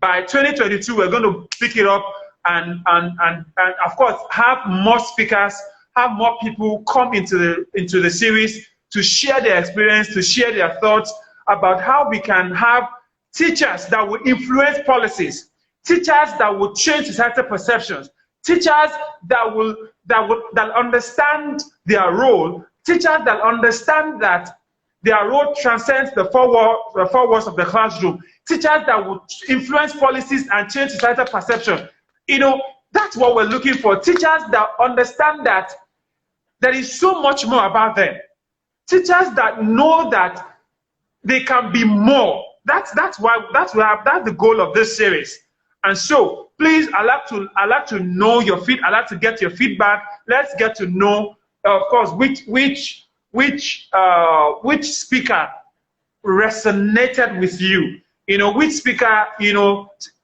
By 2022, we're going to pick it up and of course, have more speakers, have more people come into the series to share their experience, to share their thoughts about how we can have teachers that will influence policies, teachers that will change societal perceptions, teachers that understand their role, teachers that understand that their role transcends the four walls of the classroom, teachers that will influence policies and change societal perception. That's what we're looking for. Teachers that understand that there is so much more about them. Teachers that know that they can be more. That's the goal of this series. And so, please, I'd like to know your feedback. I'd like to get your feedback. Let's get to know, of course, which speaker resonated with you. Which speaker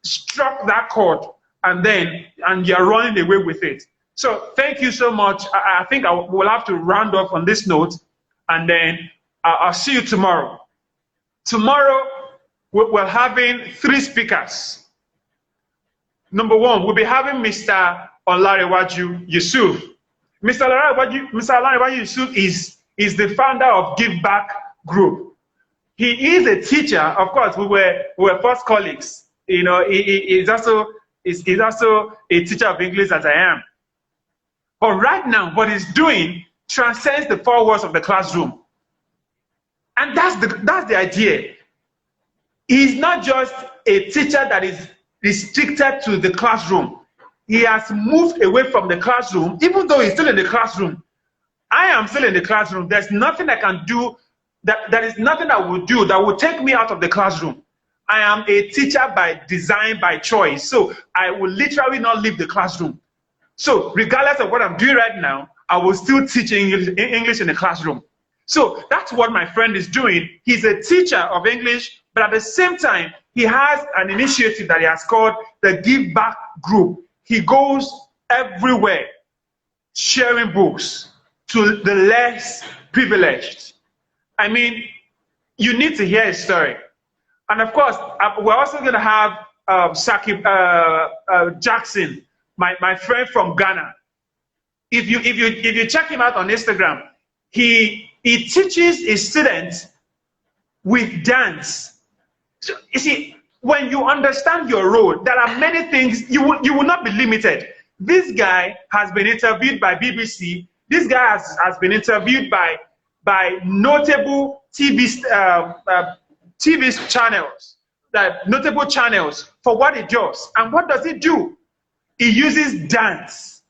struck that chord, and you're running away with it. So thank you so much. I think we'll have to round off on this note, and then I'll see you tomorrow. Tomorrow we're having 3 speakers. Number 1, we'll be having Mr. Olarewaju Yusuf. Mr. Olarewaju Yusuf is the founder of Give Back Group. He is a teacher. Of course, we were first colleagues. He's also a teacher of English, as I am. But right now, what he's doing transcends the 4 walls of the classroom. And that's the idea. He's not just a teacher that is restricted to the classroom. He has moved away from the classroom, even though he's still in the classroom. I am still in the classroom. There's nothing I can do, there is nothing I will do that will take me out of the classroom. I am a teacher by design, by choice. So I will literally not leave the classroom. So regardless of what I'm doing right now, I will still teach English in the classroom. So that's what my friend is doing. He's a teacher of English, but at the same time, he has an initiative that he has called the Give Back Group. He goes everywhere sharing books to the less privileged. I mean, you need to hear his story. And of course, we're also going to have Jackson, my friend from Ghana. If you check him out on Instagram, he teaches his students with dance. So you see, when you understand your role, there are many things you will not be limited. This guy has been interviewed by BBC. This guy has been interviewed by notable TV channels, notable channels for what he does. And what does he do? He uses dance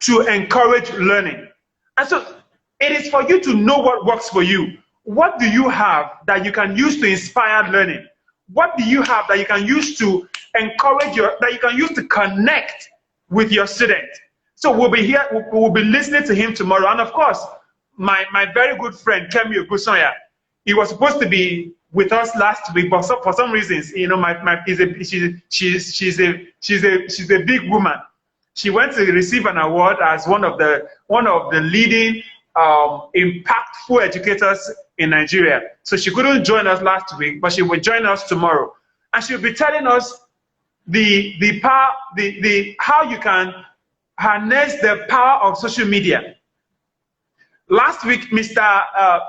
to encourage learning. And so it is for you to know what works for you. What do you have that you can use to inspire learning? What do you have that you can use to encourage that you can use to connect with your student? So we'll be here, we'll be listening to him tomorrow. And of course, my very good friend, Kemi Ogunsanya, he was supposed to be with us last week, but for some reasons, she's a big woman. She went to receive an award as one of the leading impactful educators in Nigeria. So she couldn't join us last week, but she will join us tomorrow, and she'll be telling us how you can harness the power of social media. Last week, Mr.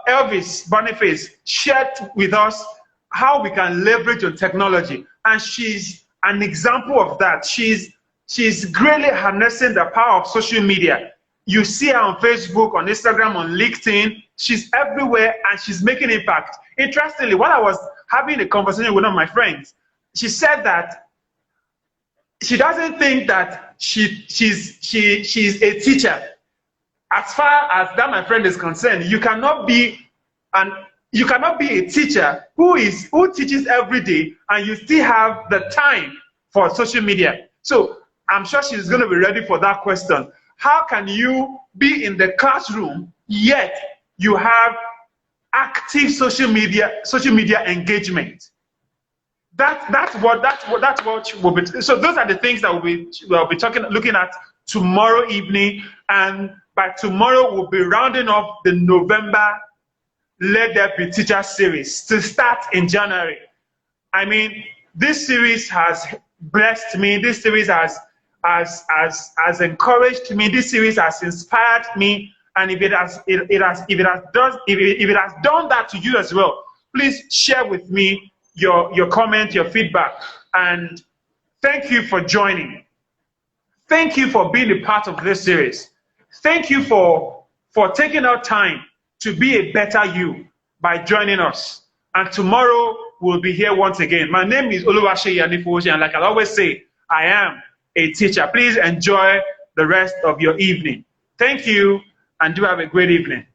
Elvis Boniface shared with us how we can leverage on technology, and she's an example of that. She's greatly harnessing the power of social media. You see her on Facebook, on Instagram, on LinkedIn. She's everywhere, and she's making impact. Interestingly, while I was having a conversation with one of my friends, she said that she doesn't think that she's a teacher. As far as that, my friend, is concerned, you cannot be a teacher who teaches every day and you still have the time for social media. So I'm sure she's going to be ready for that question. How can you be in the classroom yet you have active social media engagement? That's what we'll be. So those are the things that we'll be looking at tomorrow evening, and by tomorrow we'll be rounding off the November Let There Be Teacher series to start in January. I mean, this series has blessed me. This series has encouraged me. This series has inspired me. And if it has done that to you as well, please share with me your comment, your feedback. And thank you for joining. Thank you for being a part of this series. Thank you for taking out time to be a better you by joining us. And tomorrow we'll be here once again. My name is Oluwaseyi Anifowose, and like I always say, I am a teacher. Please enjoy the rest of your evening. Thank you, and do have a great evening.